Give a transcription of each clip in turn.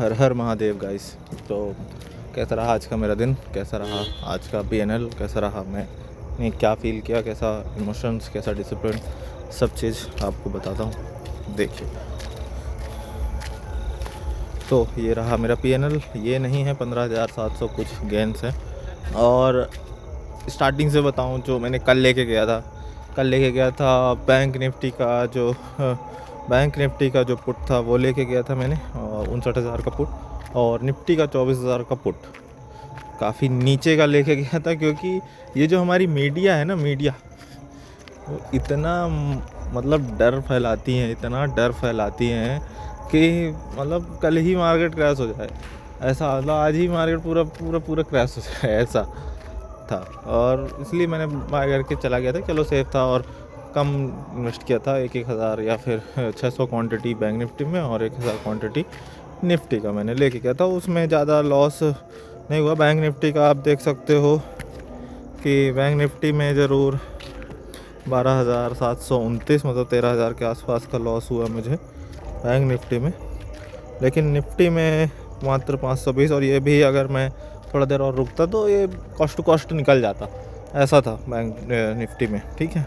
हर हर Mahadev guys. तो कैसा रहा आज का मेरा दिन, कैसा रहा आज का पीएनएल, कैसा रहा मैंने क्या फ़ील किया, कैसा इमोशंस, कैसा डिसिप्लिन, सब चीज़ आपको बताता हूँ। देखिए, तो ये रहा मेरा पीएनएल। ये नहीं है 15,700 कुछ गेंस है। और स्टार्टिंग से बताऊँ, जो मैंने कल लेके गया था बैंक निफ्टी का जो पुट था वो लेके गया था मैंने, 59,000 का पुट, और निफ्टी का 24,000 का पुट। काफ़ी नीचे का लेके गया था, क्योंकि ये जो हमारी मीडिया है ना, वो इतना मतलब इतना डर फैलाती हैं कि मतलब कल ही मार्केट क्रैश हो जाए, ऐसा मतलब आज ही मार्केट पूरा क्रैश हो जाए, ऐसा था। और इसलिए मैंने बाय करके चला गया था। चलो सेफ था, और कम इन्वेस्ट किया था, 1,000 या फिर 600 क्वांटिटी बैंक निफ्टी में और 1,000 क्वांटिटी निफ्टी का मैंने लेके गया था। उसमें ज़्यादा लॉस नहीं हुआ। बैंक निफ्टी का आप देख सकते हो कि बैंक निफ्टी में ज़रूर 12,729 मतलब 13,000 के आसपास का लॉस हुआ मुझे बैंक निफ्टी में। लेकिन निफ्टी में मात्र 520, और ये भी अगर मैं थोड़ा देर और रुकता तो ये कॉस्ट टू कॉस्ट निकल जाता, ऐसा था बैंक निफ्टी में। ठीक है,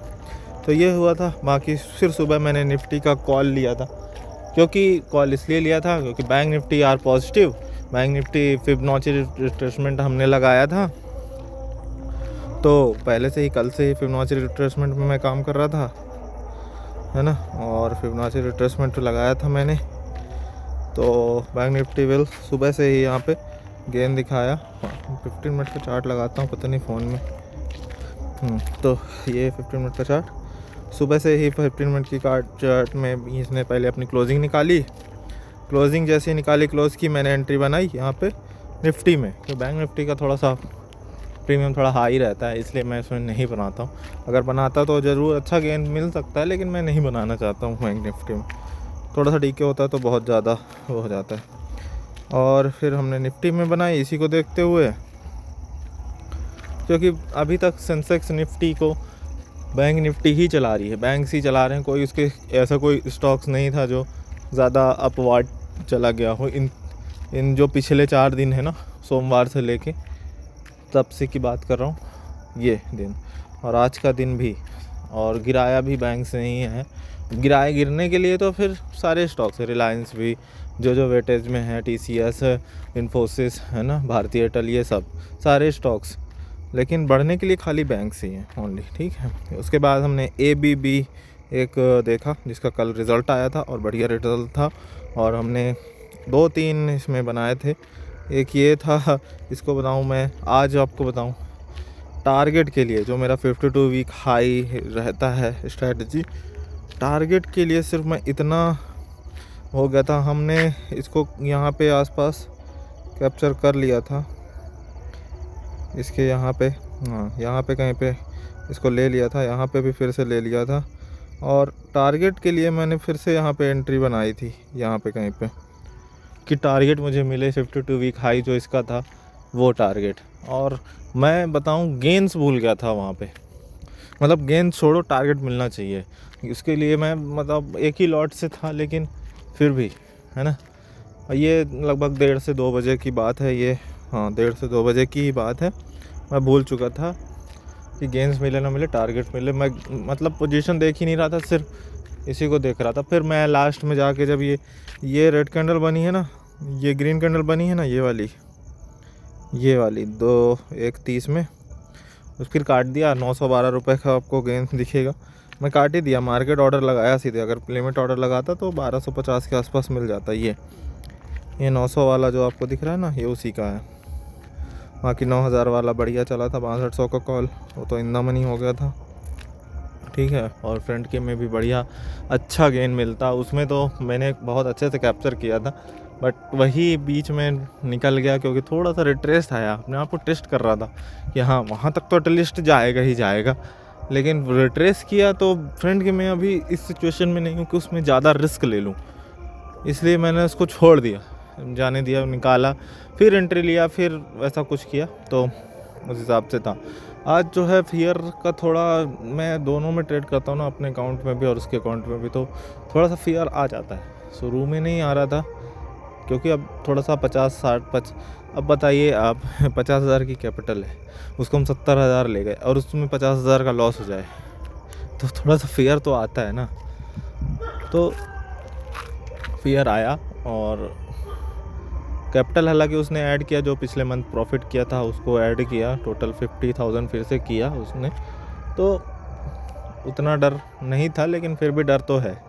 तो ये हुआ था। बाकी फिर सुबह मैंने निफ्टी का कॉल लिया था, क्योंकि कॉल इसलिए लिया था क्योंकि bank nifty are positive. Bank nifty Fibonacci retracement हमने लगाया था, तो पहले से ही कल से ही फिबोनाची रिट्रेसमेंट में मैं काम कर रहा था, है ना। और फिबोनाची रिट्रेसमेंट लगाया था मैंने, तो बैंक निफ्टी विल सुबह से ही यहाँ पे गेन दिखाया। 15 मिनट का चार्ट लगाता हूँ, पता नहीं फ़ोन में। तो ये 15 मिनट का चार्ट, सुबह से ही 15 मिनट की चार्ट में इसने पहले अपनी क्लोजिंग निकाली। क्लोजिंग जैसे ही निकाली, क्लोज़ की, मैंने एंट्री बनाई यहाँ पे निफ्टी में। तो बैंक निफ्टी का थोड़ा सा प्रीमियम थोड़ा हाई रहता है, इसलिए मैं इसमें नहीं बनाता हूँ। अगर बनाता तो ज़रूर अच्छा गेन मिल सकता है, लेकिन मैं नहीं बनाना चाहता हूँ बैंक निफ्टी में। थोड़ा सा डीके होता है तो बहुत ज़्यादा वो हो जाता है। और फिर हमने निफ्टी में बनाई इसी को देखते हुए, क्योंकि अभी तक सेंसेक्स निफ्टी को बैंक निफ्टी ही चला रही है, बैंक्स ही चला रहे हैं। कोई उसके ऐसा कोई स्टॉक्स नहीं था जो ज़्यादा अपवार्ड चला गया हो। इन जो पिछले 4 दिन है ना, सोमवार से लेके तब से की बात कर रहा हूँ, ये दिन और आज का दिन भी। और गिराया भी बैंक से ही है। गिरने के लिए तो फिर सारे स्टॉक्स है, रिलायंस भी जो वेटेज में है, TCS, इन्फोसिस, है ना, भारतीय एयरटेल, ये सब सारे स्टॉक्स। लेकिन बढ़ने के लिए खाली बैंक से ही है ओनली। ठीक है, उसके बाद हमने ABB एक देखा, जिसका कल रिज़ल्ट आया था और बढ़िया रिज़ल्ट था। और हमने 2-3 इसमें बनाए थे। एक ये था, इसको बताऊँ मैं आज आपको बताऊँ, टारगेट के लिए जो मेरा 52 वीक हाई रहता है स्ट्रैटेजी, टारगेट के लिए सिर्फ मैं इतना हो गया था। हमने इसको यहाँ पे आसपास कैप्चर कर लिया था, इसके यहाँ पे, हाँ यहाँ पे कहीं पे इसको ले लिया था, यहाँ पे भी फिर से ले लिया था। और टारगेट के लिए मैंने फिर से यहाँ पे एंट्री बनाई थी, यहाँ पे कहीं पे, कि टारगेट मुझे मिले 52 वीक हाई जो इसका था वो टारगेट। और मैं बताऊँ, गेंस भूल गया था वहाँ पे। मतलब गेंद छोड़ो, टारगेट मिलना चाहिए। इसके लिए मैं मतलब एक ही लॉट से था, लेकिन फिर भी, है ना। ये लगभग 1:30 से 2 बजे की बात है ये, हाँ 1:30 से 2 बजे की ही बात है। मैं भूल चुका था कि गेंस मिले ना मिले, टारगेट मिले। मैं मतलब पोजीशन देख ही नहीं रहा था, सिर्फ इसी को देख रहा था। फिर मैं लास्ट में जाके जब ये रेड कैंडल बनी है ना, ये ग्रीन कैंडल बनी है ना, ये वाली 2:31 में, फिर काट दिया। 912 रुपये का आपको गेंस दिखेगा, मैं काट ही दिया। मार्केट ऑर्डर लगाया सीधे, अगर लिमिट ऑर्डर लगाता तो 1250 के आसपास मिल जाता। ये 900 वाला जो आपको दिख रहा है ना, ये उसी का है। बाकी 9000 वाला बढ़िया चला था, 6200 का कॉल, वो तो इंदा मनी हो गया था। ठीक है, और फ्रंट के में भी बढ़िया अच्छा गेन मिलता, उसमें तो मैंने बहुत अच्छे से कैप्चर किया था। बट वही बीच में निकल गया, क्योंकि थोड़ा सा रिट्रेस आया। अपने आप को टेस्ट कर रहा था कि हाँ वहाँ तक तो एटलीस्ट जाएगा ही जाएगा, लेकिन रिट्रेस किया तो फ्रंट के में अभी इस सिचुएशन में नहीं हूँ कि उसमें ज़्यादा रिस्क ले लूँ, इसलिए मैंने उसको छोड़ दिया, जाने दिया, निकाला, फिर एंट्री लिया, फिर वैसा कुछ किया, तो उस हिसाब से था। आज जो है फियर का थोड़ा, मैं दोनों में ट्रेड करता हूँ ना, अपने अकाउंट में भी और उसके अकाउंट में भी, तो थोड़ा सा फियर आ जाता है। शुरू में नहीं आ रहा था, क्योंकि अब थोड़ा सा 50-60 अब बताइए आप 50,000 की कैपिटल है, उसको हम 70,000 ले गए और उसमें 50,000 का लॉस हो जाए तो थोड़ा सा फियर तो आता है ना। तो फियर आया और कैपिटल हालांकि उसने ऐड किया, जो पिछले मंथ प्रॉफिट किया था उसको ऐड किया, टोटल 50,000 फिर से किया उसने। तो उतना डर नहीं था, लेकिन फिर भी डर तो है,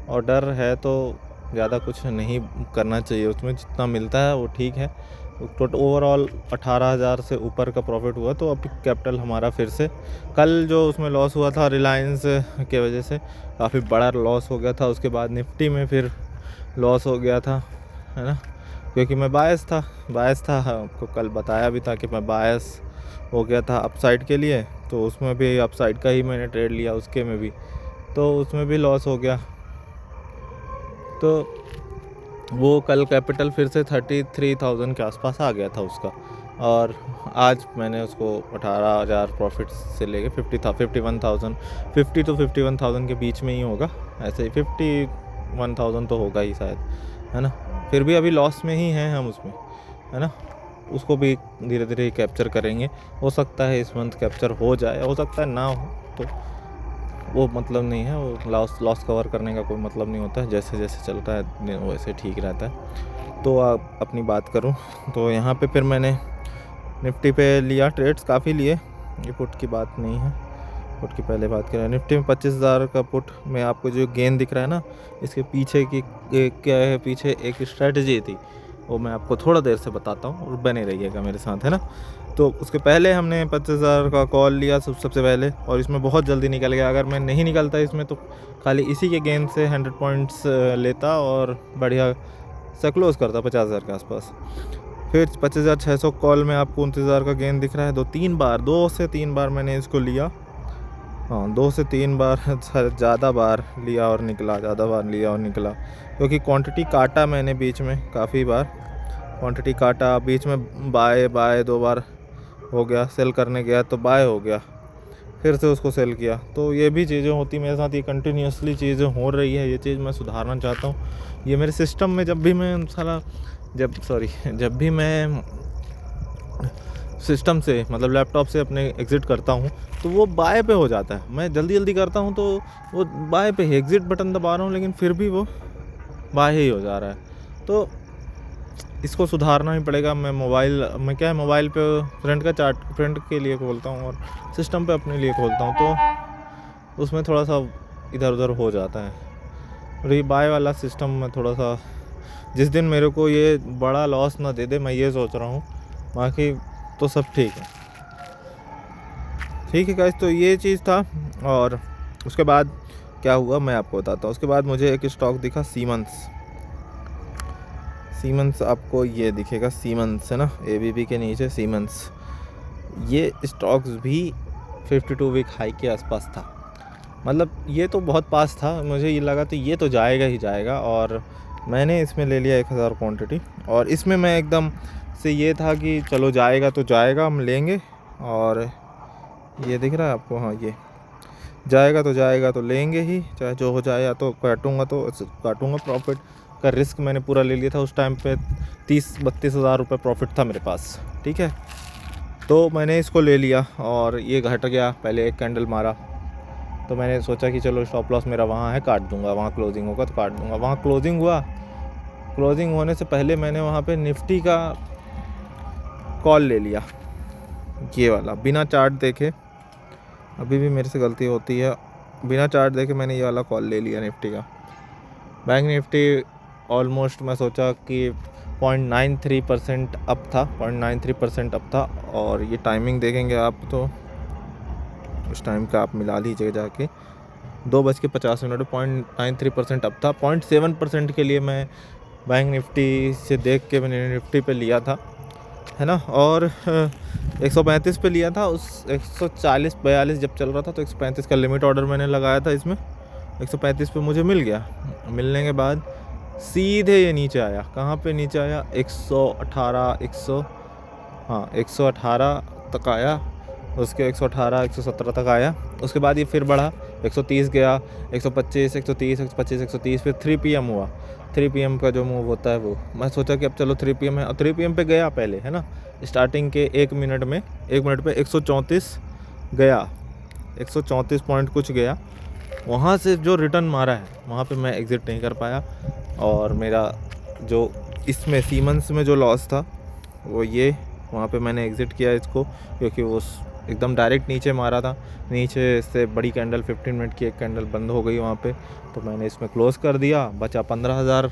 और डर है तो ज़्यादा कुछ नहीं करना चाहिए उसमें, जितना मिलता है वो ठीक है। टोटल ओवरऑल 18,000 से ऊपर का प्रॉफिट हुआ। तो अब कैपिटल हमारा फिर से, कल जो उसमें लॉस हुआ था रिलायंस के वजह से काफ़ी बड़ा लॉस हो गया था, उसके बाद निफ्टी में फिर लॉस हो गया था, है ना, क्योंकि मैं बायस था आपको कल बताया भी था कि मैं बायस हो गया था अपसाइड के लिए। तो उसमें भी अपसाइड का ही मैंने ट्रेड लिया, उसके में भी, तो उसमें भी लॉस हो गया। तो वो कल कैपिटल फिर से 33,000 के आसपास आ गया था उसका, और आज मैंने उसको 18,000 प्रॉफिट से लेके 51,000 50 to 51,000 के बीच में ही होगा, ऐसे ही 51,000 तो होगा ही शायद, है ना। फिर भी अभी लॉस में ही हैं हम उसमें, है ना। उसको भी धीरे धीरे कैप्चर करेंगे, हो सकता है इस मंथ कैप्चर हो जाए, हो सकता है ना हो, तो वो मतलब नहीं है, वो लॉस कवर करने का कोई मतलब नहीं होता है, जैसे जैसे चलता है वैसे ठीक रहता है। तो आप अपनी बात करूं तो यहाँ पे फिर मैंने निफ्टी पे लिया ट्रेड्स, काफ़ी लिए, ये पुट की बात नहीं है, पुट की पहले बात करें। निफ्टी में 25,000 का पुट में आपको जो गेन दिख रहा है ना, इसके पीछे की क्या है, पीछे एक स्ट्रेटजी थी, वो मैं आपको थोड़ा देर से बताता हूँ और बने रहिएगा मेरे साथ, है ना। तो उसके पहले हमने 25,000 का कॉल लिया सबसे पहले, और इसमें बहुत जल्दी निकल गया। अगर मैं नहीं निकलता इसमें तो खाली इसी के गेन से 100 पॉइंट्स लेता और बढ़िया सा क्लोज करता 50,000 के आसपास। फिर 25,600 कॉल में आपको 29,000 का गेन दिख रहा है। 2 से 3 बार मैंने इसको लिया, हाँ 2 से 3 बार ज़्यादा बार लिया और निकला, ज़्यादा बार लिया और निकला, क्योंकि क्वांटिटी काटा मैंने बीच में, काफ़ी बार क्वांटिटी काटा, बीच में बाय 2 बार हो गया, सेल करने गया तो बाय हो गया, फिर से उसको सेल किया। तो ये भी चीज़ें होती मेरे साथ, ये कंटिन्यूसली चीज़ें हो रही है, ये चीज़ मैं सुधारना चाहता हूँ। ये मेरे सिस्टम में जब भी मैं सिस्टम से मतलब लैपटॉप से अपने एग्ज़िट करता हूँ तो वो बाय पे हो जाता है। मैं जल्दी करता हूँ तो वो बाय पे, एग्ज़िट बटन दबा रहा हूँ लेकिन फिर भी वो बाय ही हो जा रहा है। तो इसको सुधारना ही पड़ेगा। मैं मोबाइल पे फ्रंट का चार्ट फ्रंट के लिए खोलता हूँ और सिस्टम पे अपने लिए खोलता हूँ, तो उसमें थोड़ा सा इधर उधर हो जाता है। और ये बाय वाला सिस्टम में थोड़ा सा, जिस दिन मेरे को ये बड़ा लॉस ना दे दे, मैं ये सोच रहा हूँ, बाकी तो सब ठीक है गाइस। तो ये चीज़ था, और उसके बाद क्या हुआ मैं आपको बताता हूँ। उसके बाद मुझे एक स्टॉक दिखा, सीमेंस आपको ये दिखेगा, सीमेंस है ना, ABB के नीचे सीमेंस। ये स्टॉक्स भी 52 वीक हाई के आसपास था, मतलब ये तो बहुत पास था, मुझे ये लगा तो ये तो जाएगा ही जाएगा, और मैंने इसमें ले लिया 1,000 क्वांटिटी। और इसमें मैं एकदम से ये था कि चलो जाएगा तो जाएगा, हम लेंगे। और ये दिख रहा है आपको, हाँ ये जाएगा तो लेंगे ही, चाहे जो हो जाए, या तो काटूंगा प्रॉफिट का रिस्क मैंने पूरा ले लिया था। उस टाइम पे 30-32 हज़ार रुपये प्रॉफिट था मेरे पास, ठीक है। तो मैंने इसको ले लिया और ये घट गया, पहले एक कैंडल मारा तो मैंने सोचा कि चलो स्टॉप लॉस मेरा वहाँ है, काट दूंगा, वहाँ क्लोजिंग होगा तो काट दूंगा। वहाँ क्लोजिंग हुआ, क्लोजिंग होने से पहले मैंने वहाँ पे निफ्टी का कॉल ले लिया, ये वाला, बिना चार्ट देखे। अभी भी मेरे से गलती होती है, बिना चार्ट देखे मैंने ये वाला कॉल ले लिया निफ्टी का। बैंक निफ्टी ऑलमोस्ट मैं सोचा कि 0.93% अप था, 0.93% अप था। और ये टाइमिंग देखेंगे आप तो उस टाइम का आप मिला लीजिए जाके, 2:50 0.93% अप था। 0.7% के लिए मैं बैंक निफ्टी से देख के मैंने निफ्टी पे लिया था, है ना। और 135 पे लिया था, उस 140-42 जब चल रहा था तो 135 का लिमिट ऑर्डर मैंने लगाया था इसमें। 135 पे मुझे मिल गया, मिलने के बाद सीधे ये नीचे आया। कहाँ पे नीचे आया? 118 तक आया, उसके 118-117 तक आया। उसके बाद ये फिर बढ़ा 130 गया, 125, 130, 125, 130, फिर 3 PM हुआ। 3 PM का जो मूव होता है वो मैं सोचा कि अब चलो 3 PM है, और 3 PM पे गया पहले, है ना, स्टार्टिंग के 1 मिनट पे 134 गया, 134 पॉइंट कुछ गया। वहाँ से जो रिटर्न मारा है वहाँ पे मैं एग्ज़िट नहीं कर पाया, और मेरा जो इसमें सीमेंस में जो लॉस था वो ये वहाँ पे मैंने एग्ज़िट किया इसको, क्योंकि वो एकदम डायरेक्ट नीचे मारा था। नीचे से बड़ी कैंडल 15 मिनट की एक कैंडल बंद हो गई वहाँ पे, तो मैंने इसमें क्लोज़ कर दिया। बचा 15,000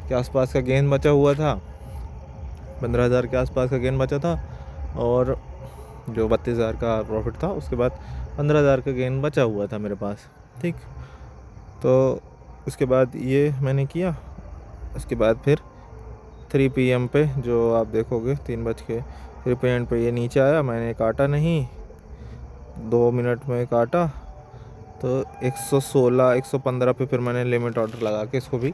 के आसपास का गेन बचा हुआ था, 15,000 के आसपास का गेन बचा था, और जो 32,000 का प्रॉफिट था उसके बाद 15,000 का गेन बचा हुआ था मेरे पास। ठीक, तो उसके बाद ये मैंने किया। उसके बाद फिर 3 PM पे जो आप देखोगे 3 PM पे ये नीचे आया, मैंने काटा नहीं, 2 मिनट में काटा, तो 116 115 पे फिर मैंने लिमिट ऑर्डर लगा के इसको भी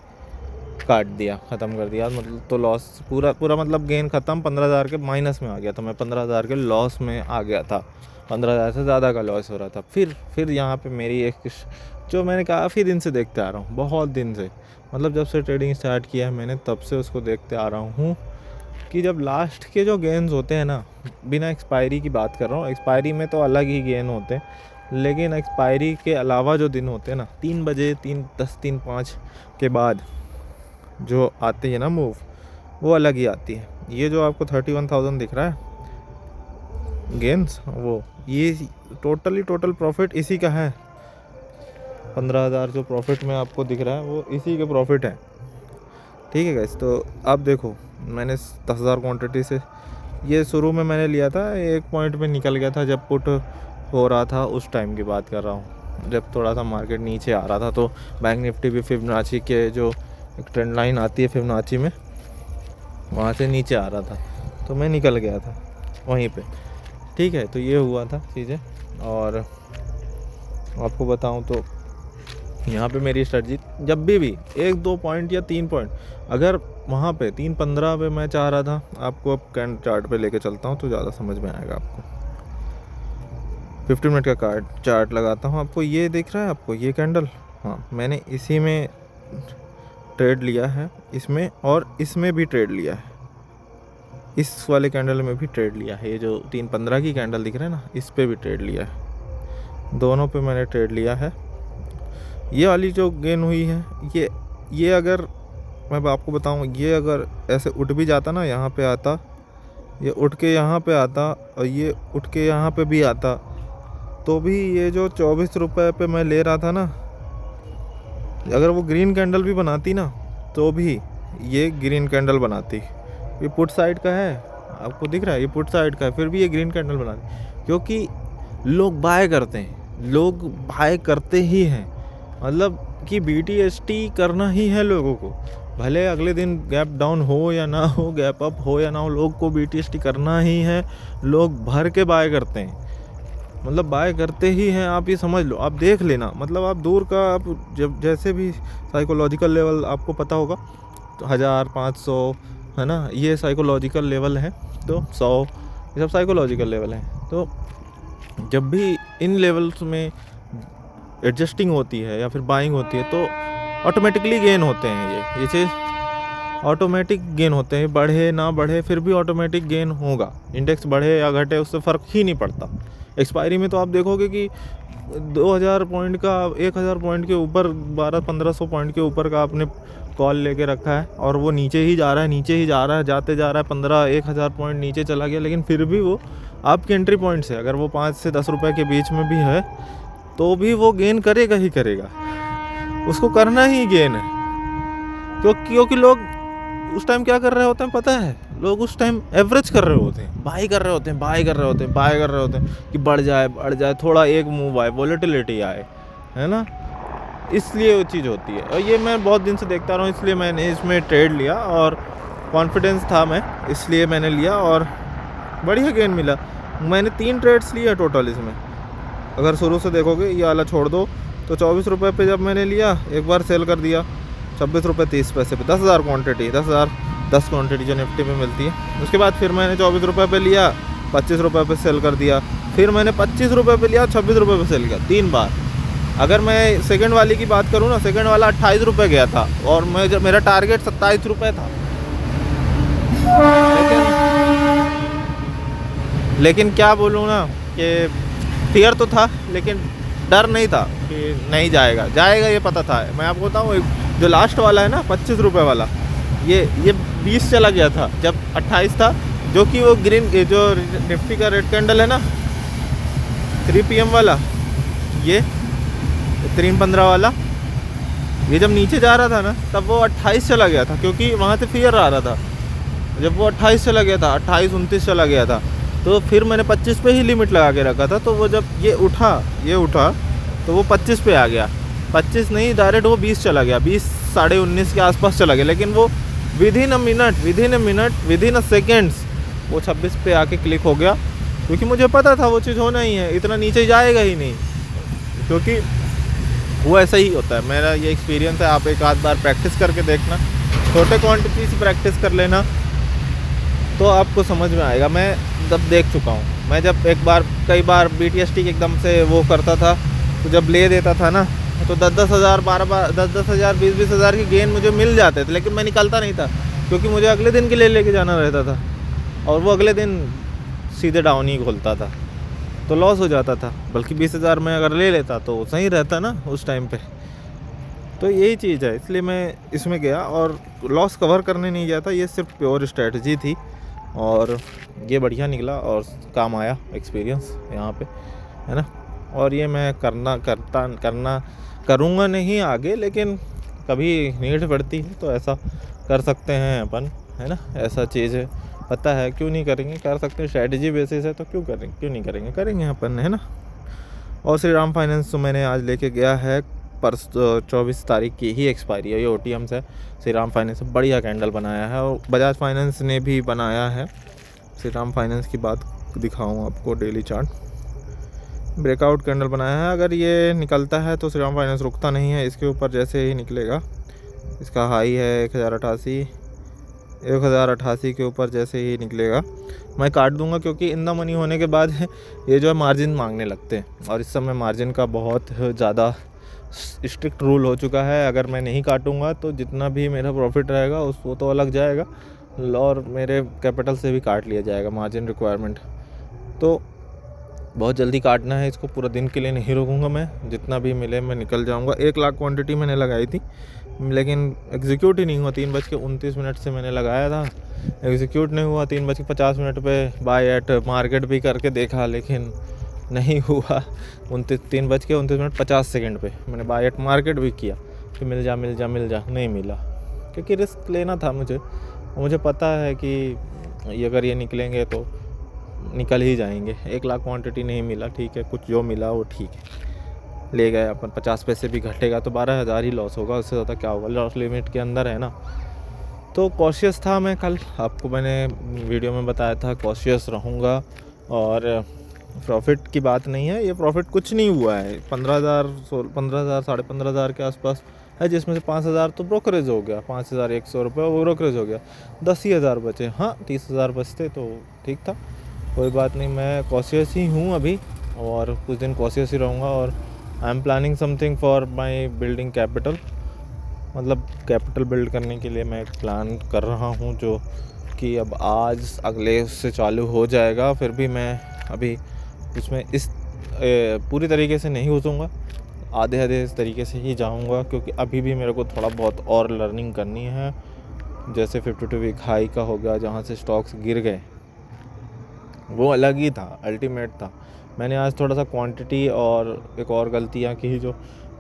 काट दिया, ख़त्म कर दिया। मतलब तो लॉस पूरा मतलब गेन ख़त्म, 15,000 के माइनस में आ गया था मैं, 15,000 के लॉस में आ गया था, 15,000 से ज़्यादा का लॉस हो रहा था। फिर यहाँ पे मेरी एक जो मैंने काफ़ी दिन से देखते आ रहा हूँ, बहुत दिन से, मतलब जब से ट्रेडिंग स्टार्ट किया है मैंने तब से उसको देखते आ रहा हूँ कि जब लास्ट के जो गेन्स होते हैं ना, बिना एक्सपायरी की बात कर रहा हूँ, एक्सपायरी में तो अलग ही गेन होते हैं, लेकिन एक्सपायरी के अलावा जो दिन होते हैं ना, 3 बजे 3:10 3:05 के बाद जो आती है ना मूव, वो अलग ही आती है। ये जो आपको 31,000 दिख रहा है गेन्स, वो ये टोटल प्रॉफिट इसी का है। 15,000 जो प्रॉफिट में आपको दिख रहा है वो इसी के प्रॉफिट है। ठीक है गाइस, तो आप देखो मैंने 10,000 क्वांटिटी से ये शुरू में मैंने लिया था, एक पॉइंट पे निकल गया था जब पुट हो रहा था, उस टाइम की बात कर रहा हूँ, जब थोड़ा सा मार्केट नीचे आ रहा था। तो बैंक निफ्टी भी फिबोनाची के जो एक ट्रेंड लाइन आती है फिबोनाची में, वहाँ से नीचे आ रहा था, तो मैं निकल गया था वहीं पे। ठीक है, तो ये हुआ था चीज़ें। और आपको बताऊं तो यहाँ पे मेरी स्ट्रेटजी जब भी 1-2 पॉइंट या 3 पॉइंट, अगर वहाँ पे 3:15 पे मैं चाह रहा था, आपको अब कैंड चार्ट पे लेके चलता हूँ तो ज़्यादा समझ में आएगा आपको। 15 मिनट का चार्ट लगाता हूँ, आपको ये दिख रहा है, आपको ये कैंडल, हाँ मैंने इसी में ट्रेड लिया है, इसमें और इसमें भी ट्रेड लिया है, इस वाले कैंडल में भी ट्रेड लिया है। ये जो 3:15 की कैंडल दिख रहा है ना, इस पे भी ट्रेड लिया है, दोनों पे मैंने ट्रेड लिया है। ये वाली जो गेन हुई है, ये अगर मैं आपको बताऊं, ये अगर ऐसे उठ भी जाता ना, यहाँ पे आता, ये उठ के यहाँ पे आता, और ये उठ के यहाँ पे भी आता, तो भी ये जो 24 रुपये पे मैं ले रहा था ना, अगर वो ग्रीन कैंडल भी बनाती ना, तो भी ये ग्रीन कैंडल बनाती। ये पुट साइड का है, आपको दिख रहा है, ये पुट साइड का है, फिर भी ये ग्रीन कैंडल बनाती, क्योंकि लोग बाय करते हैं, लोग बाय करते ही हैं। मतलब कि BTST करना ही है लोगों को, भले अगले दिन गैप डाउन हो या ना हो, गैप अप हो या ना हो, लोग को BTST करना ही है। लोग भर के बाय करते हैं, मतलब बाय करते ही हैं, आप ये समझ लो, आप देख लेना। मतलब आप दूर का, आप जब जैसे भी साइकोलॉजिकल लेवल आपको पता होगा, तो 1000 500 है ना, ये साइकोलॉजिकल लेवल है, तो 100 ये सब साइकोलॉजिकल लेवल है। तो जब भी इन लेवल्स में एडजस्टिंग होती है या फिर बाइंग होती है, तो ऑटोमेटिकली गेन होते हैं। ये चीज़ ऑटोमेटिक गेन होते हैं, बढ़े ना बढ़े फिर भी ऑटोमेटिक गेन होगा। इंडेक्स बढ़े या घटे उससे फ़र्क ही नहीं पड़ता। एक्सपायरी में तो आप देखोगे कि 2000 पॉइंट का, 1000 पॉइंट के ऊपर, 1200-1500 पॉइंट के ऊपर का आपने कॉल लेके रखा है, और वो नीचे ही जा रहा है, जाते जा रहा है, 1000 पॉइंट नीचे चला गया, लेकिन फिर भी वो आपके एंट्री पॉइंट से, अगर वो 5 से 10 रुपये के बीच में भी है, तो भी वो गेन करेगा ही करेगा, उसको करना ही गेन है। क्योंकि लोग उस टाइम क्या कर रहे होते हैं पता है, लोग उस टाइम एवरेज कर रहे होते हैं, बाई कर रहे होते हैं कि बढ़ जाए, थोड़ा एक मूव आए, वॉलेटिलिटी आए, है ना, इसलिए वो चीज़ होती है। और ये मैं बहुत दिन से देखता रहा हूँ, इसलिए मैंने इसमें ट्रेड लिया, और कॉन्फिडेंस था मैं, इसलिए मैंने लिया, और बढ़िया गेन मिला। मैंने 3 ट्रेड्स लिए टोटल इसमें, अगर शुरू से देखोगे, ये वाला छोड़ दो तो 24 रुपये पे जब मैंने लिया, एक बार सेल कर दिया 26 रुपये 30 पैसे पे, 10,000 क्वांटिटी, 10 क्वांटिटी जो निफ्टी में मिलती है। उसके बाद फिर मैंने 24 रुपये पे लिया, 25 रुपये पे सेल कर दिया, फिर मैंने 25 रुपये पे लिया, 26 रुपये पे सेल किया, 3 बार। अगर मैं सेकंड वाली की बात करूँ ना, सेकंड वाला 28 रुपये गया था और मैं जब मेरा टारगेट 27 रुपये था। लेकिन क्या बोलूँ ना कि फियर तो था, लेकिन डर नहीं था कि नहीं जाएगा, जाएगा ये पता था। मैं आपको बताऊँ, जो लास्ट वाला है ना 25 रुपये वाला, ये 20 चला गया था जब 28 था, जो कि वो ग्रीन जो निफ्टी का रेड कैंडल है ना 3 PM वाला, ये 3:15 वाला, ये जब नीचे जा रहा था ना तब वो 28 चला गया था, क्योंकि वहाँ से फियर आ रहा था। जब वो 28 चला गया था, 28-29 चला गया था, तो फिर मैंने 25 पे ही लिमिट लगा के रखा था। तो वो जब ये उठा तो वो 25 पे आ गया, 25 नहीं डायरेक्ट वो 20 चला गया, 20 साढ़े 19 के आसपास चला गया। लेकिन वो विद इन अ सेकेंड्स वो 26 पे आके क्लिक हो गया, क्योंकि मुझे पता था वो चीज़ होना ही है, इतना नीचे जाएगा ही नहीं, क्योंकि वो ऐसा ही होता है। मेरा ये एक्सपीरियंस है। आप एक आध बार प्रैक्टिस करके देखना, छोटे क्वांटिटी से प्रैक्टिस कर लेना, तो आपको समझ में आएगा। मैं जब देख चुका हूँ, मैं जब कई बार BTST एकदम से वो करता था, तो जब ले देता था ना तो 10-10 हज़ार 10-10 हज़ार 20-20 हज़ार के गेन मुझे मिल जाते थे, लेकिन मैं निकलता नहीं था, क्योंकि मुझे अगले दिन के लिए लेके जाना रहता था, और वो अगले दिन सीधे डाउन ही खोलता था, तो लॉस हो जाता था। बल्कि 20 हज़ार में अगर ले लेता तो सही रहता ना उस टाइम पे। तो यही चीज़ है, इसलिए मैं इसमें गया और लॉस कवर करने नहीं गया था। ये सिर्फ प्योर स्ट्रेटजी थी, और ये बढ़िया निकला और काम आया एक्सपीरियंस यहाँ पे, है ना। और ये मैं करूँगा नहीं आगे, लेकिन कभी नीड पड़ती है तो ऐसा कर सकते हैं अपन, है ना। ऐसा चीज़ है, पता है क्यों नहीं करेंगे, कर सकते हैं, स्ट्रेटजी बेसिस है तो क्यों नहीं करेंगे अपन, है ना। और श्री राम फाइनेंस तो मैंने आज लेके गया है, 24 तारीख की ही एक्सपायरी है, ये OTM से। श्री राम फाइनेंस बढ़िया कैंडल बनाया है, और बजाज फाइनेंस ने भी बनाया है। श्री राम फाइनेंस की बात दिखाऊँ आपको, डेली चार्ट ब्रेकआउट कैंडल बनाया है। अगर ये निकलता है तो श्री राम फाइनेंस रुकता नहीं है, इसके ऊपर जैसे ही निकलेगा, इसका हाई है 1088 के ऊपर जैसे ही निकलेगा मैं काट दूंगा, क्योंकि इन द मनी होने के बाद ये जो है मार्जिन मांगने लगते हैं, और इस समय मार्जिन का बहुत ज़्यादा स्ट्रिक्ट रूल हो चुका है। अगर मैं नहीं काटूंगा तो जितना भी मेरा प्रॉफिट रहेगा वो तो अलग जाएगा, और मेरे कैपिटल से भी काट लिया जाएगा मार्जिन रिक्वायरमेंट। तो बहुत जल्दी काटना है इसको, पूरा दिन के लिए नहीं रोकूंगा मैं, जितना भी मिले मैं निकल जाऊंगा। 1 लाख क्वांटिटी मैंने लगाई थी, लेकिन एग्जीक्यूट ही नहीं हुआ। 3:29 से मैंने लगाया था, एग्जीक्यूट नहीं हुआ। 3:50 पे बाय एट मार्केट भी करके देखा, लेकिन नहीं हुआ। 3:29 पे मैंने बाय एट मार्केट भी किया कि मिल जा, नहीं मिला, क्योंकि रिस्क लेना था मुझे पता है कि अगर ये निकलेंगे तो निकल ही जाएंगे। 1 लाख क्वांटिटी नहीं मिला, ठीक है, कुछ जो मिला वो ठीक है, ले गए अपन। 50 पैसे भी घटेगा तो 12,000 ही लॉस होगा, उससे ज़्यादा क्या होगा, लॉस लिमिट के अंदर है ना। तो कॉशियस था मैं, कल आपको मैंने वीडियो में बताया था कॉशियस रहूँगा, और प्रॉफिट की बात नहीं है, ये प्रॉफिट कुछ नहीं हुआ है। 15,000 साढ़े 15,000 के आसपास है, जिसमें से 5,000 तो ब्रोकरेज हो गया, 5,100 रुपये वो ब्रोकरेज हो गया, 10 ही हज़ार बचे। हाँ, 30,000 बचते तो ठीक था, कोई बात नहीं। मैं कॉशियस ही हूँ अभी, और कुछ दिन कॉशियस ही रहूँगा। और I am planning something for my building capital, मतलब कैपिटल बिल्ड करने के लिए मैं एक प्लान कर रहा हूँ, जो कि अब आज अगले उससे चालू हो जाएगा। फिर भी मैं अभी उसमें इस पूरी तरीके से नहीं घुसूँगा, आधे इस तरीके से ही जाऊँगा, क्योंकि अभी भी मेरे को थोड़ा बहुत और लर्निंग करनी है। जैसे 52 वीक हाई का हो गया, जहाँ से स्टॉक्स गिर गए, वो अलग ही था, अल्टीमेट था। मैंने आज थोड़ा सा क्वांटिटी और एक और गलतियाँ की, जो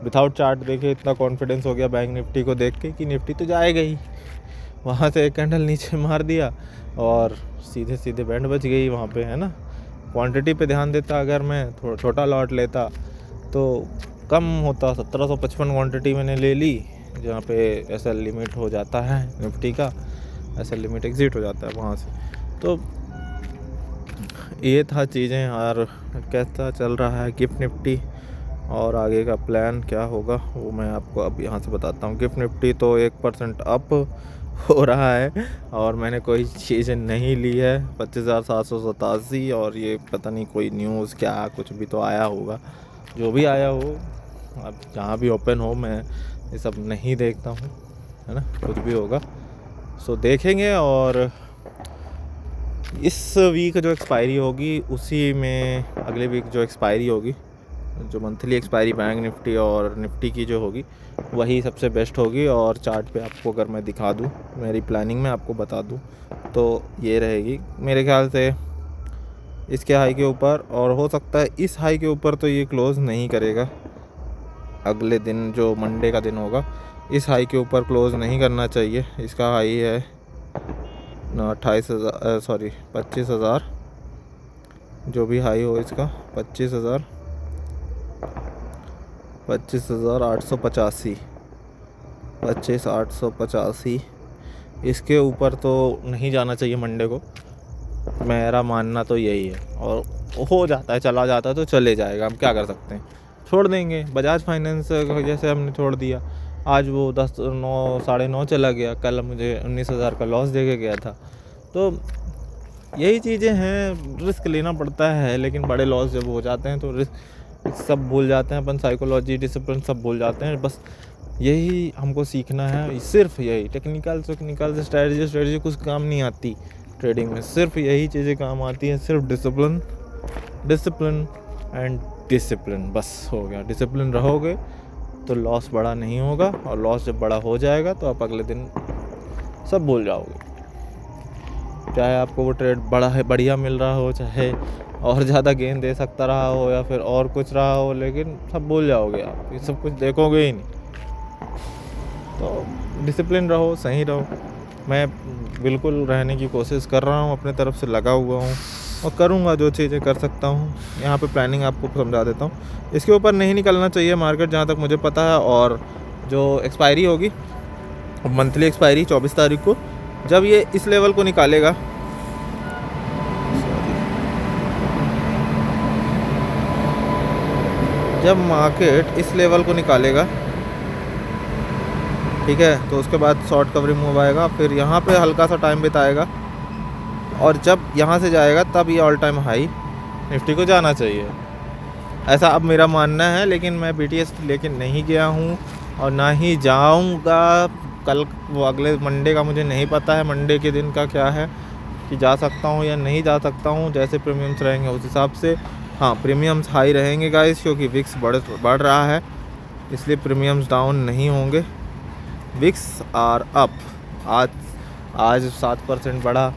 विदाउट चार्ट देखे इतना कॉन्फिडेंस हो गया बैंक निफ्टी को देख के कि निफ्टी तो जाएगा ही। वहाँ से एक कैंडल नीचे मार दिया और सीधे बैंड बच गई वहाँ पे, है ना। क्वांटिटी पे ध्यान देता, अगर मैं थोड़ा छोटा लॉट लेता तो कम होता। 1755 क्वांटिटी मैंने ले ली, जहाँ पे ऐसा लिमिट हो जाता है निफ्टी का, ऐसा लिमिट एग्जिट हो जाता है वहाँ से। तो ये था चीज़ें, और कैसा चल रहा है गिफ्ट निफ्टी, और आगे का प्लान क्या होगा वो मैं आपको अब यहाँ से बताता हूँ। गिफ्ट निफ्टी तो 1% अप हो रहा है, और मैंने कोई चीज़ नहीं ली है। 25,787, और ये पता नहीं कोई न्यूज़ क्या कुछ भी तो आया होगा, जो भी आया हो अब जहाँ भी ओपन हो मैं ये सब नहीं देखता हूँ, है ना, कुछ भी होगा सो देखेंगे। और इस वीक जो एक्सपायरी होगी उसी में अगले वीक जो एक्सपायरी होगी, जो मंथली एक्सपायरी बैंक निफ्टी और निफ्टी की जो होगी वही सबसे बेस्ट होगी। और चार्ट पे आपको अगर मैं दिखा दूँ, मेरी प्लानिंग में आपको बता दूँ तो ये रहेगी मेरे ख्याल से इसके हाई के ऊपर, और हो सकता है इस हाई के ऊपर तो ये क्लोज़ नहीं करेगा। अगले दिन जो मंडे का दिन होगा इस हाई के ऊपर क्लोज़ नहीं करना चाहिए। इसका हाई है 25,000, जो भी हाई हो इसका 25,885, 25,885 इसके ऊपर तो नहीं जाना चाहिए मंडे को, मेरा मानना तो यही है। और हो जाता है, चला जाता है तो चले जाएगा, हम क्या कर सकते हैं, छोड़ देंगे। बजाज फाइनेंस की वजह से हमने छोड़ दिया, आज वो 9 चला गया, कल मुझे 19,000 का लॉस दे के गया था। तो यही चीज़ें हैं, रिस्क लेना पड़ता है, लेकिन बड़े लॉस जब हो जाते हैं तो रिस्क सब भूल जाते हैं अपन, साइकोलॉजी, डिसिप्लिन सब भूल जाते हैं। बस यही हमको सीखना है, सिर्फ यही टेक्निकल स्ट्रेटजी कुछ काम नहीं आती ट्रेडिंग में, सिर्फ यही चीज़ें काम आती हैं, सिर्फ डिसिप्लिन एंड डिसिप्लिन, बस हो गया। डिसिप्लिन रहोगे तो लॉस बड़ा नहीं होगा, और लॉस जब बड़ा हो जाएगा तो आप अगले दिन सब भूल जाओगे। चाहे आपको वो ट्रेड बढ़िया मिल रहा हो, चाहे और ज़्यादा गेन दे सकता रहा हो, या फिर और कुछ रहा हो, लेकिन सब भूल जाओगे आप, ये सब कुछ देखोगे ही नहीं। तो डिसिप्लिन रहो, सही रहो। मैं बिल्कुल रहने की कोशिश कर रहा हूँ, अपने तरफ से लगा हुआ हूँ और करूँगा जो चीज़ें कर सकता हूँ। यहाँ पे प्लानिंग आपको समझा देता हूँ, इसके ऊपर नहीं निकलना चाहिए मार्केट जहाँ तक मुझे पता है। और जो एक्सपायरी होगी मंथली एक्सपायरी 24 तारीख को, जब ये इस लेवल को निकालेगा, जब मार्केट इस लेवल को निकालेगा, ठीक है, तो उसके बाद शॉर्ट कवरिंग मूव आएगा, फिर यहाँ पे हल्का सा टाइम बिताएगा, और जब यहाँ से जाएगा तब ये ऑल टाइम हाई निफ्टी को जाना चाहिए, ऐसा अब मेरा मानना है। लेकिन मैं BTS लेके नहीं गया हूँ और ना ही जाऊँगा। कल वो अगले मंडे का मुझे नहीं पता है, मंडे के दिन का क्या है कि जा सकता हूँ या नहीं जा सकता हूँ। जैसे प्रीमियम्स रहेंगे उस हिसाब से, हाँ प्रीमियम्स हाई रहेंगे गाइस, क्योंकि विक्स बढ़ रहा है, इसलिए प्रीमियम्स डाउन नहीं होंगे, विक्स आर अप। आज 7% बढ़ा,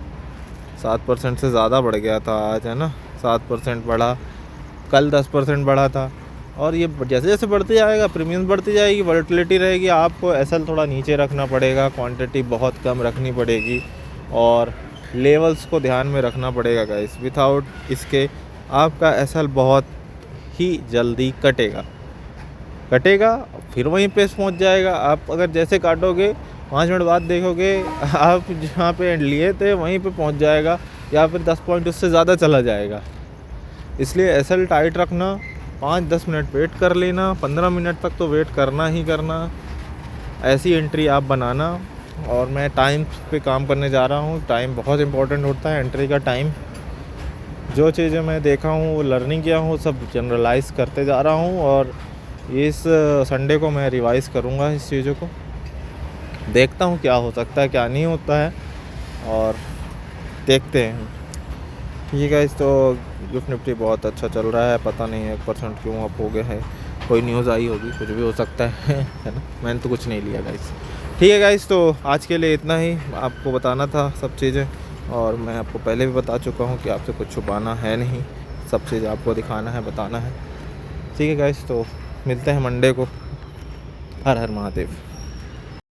7% से ज़्यादा बढ़ गया था आज, है ना, 7% बढ़ा, कल 10% बढ़ा था। और ये जैसे जैसे बढ़ती जाएगा प्रीमियम बढ़ती जाएगी, वोलेटिलिटी रहेगी, आपको SL थोड़ा नीचे रखना पड़ेगा, क्वांटिटी बहुत कम रखनी पड़ेगी, और लेवल्स को ध्यान में रखना पड़ेगा गाइस। विदाउट इसके आपका SL बहुत ही जल्दी कटेगा, फिर वहीं पे पहुंच जाएगा। आप अगर जैसे काटोगे 5 मिनट बाद देखोगे आप जहाँ पे लिए थे वहीं पे पहुंच जाएगा, या फिर 10 पॉइंट उससे ज़्यादा चला जाएगा। इसलिए SL टाइट रखना, 5-10 मिनट वेट कर लेना, 15 मिनट तक तो वेट करना ही करना, ऐसी एंट्री आप बनाना। और मैं टाइम पे काम करने जा रहा हूँ, टाइम बहुत इंपॉर्टेंट होता है, एंट्री का टाइम। जो चीज़ें मैं देखा हूँ, वो लर्निंग किया हूँ, सब जनरलाइज करते जा रहा हूँ, और इस संडे को मैं रिवाइज़ करूँगा इस चीज़ों को, देखता हूँ क्या हो सकता है क्या नहीं होता है, और देखते हैं। ठीक है, इस तो गिफ्ट निफ्टी बहुत अच्छा चल रहा है, पता नहीं 1% क्यों अप हो गया है, कोई न्यूज़ आई होगी, कुछ भी हो सकता है ना, मैंने तो कुछ नहीं लिया गाइस। ठीक है गाइस, तो आज के लिए इतना ही आपको बताना था सब चीज़ें, और मैं आपको पहले भी बता चुका हूँ कि आपसे कुछ छुपाना है नहीं, सब चीज़ आपको दिखाना है, बताना है। ठीक है गाइस, तो मिलते हैं मंडे को। हर हर महादेव।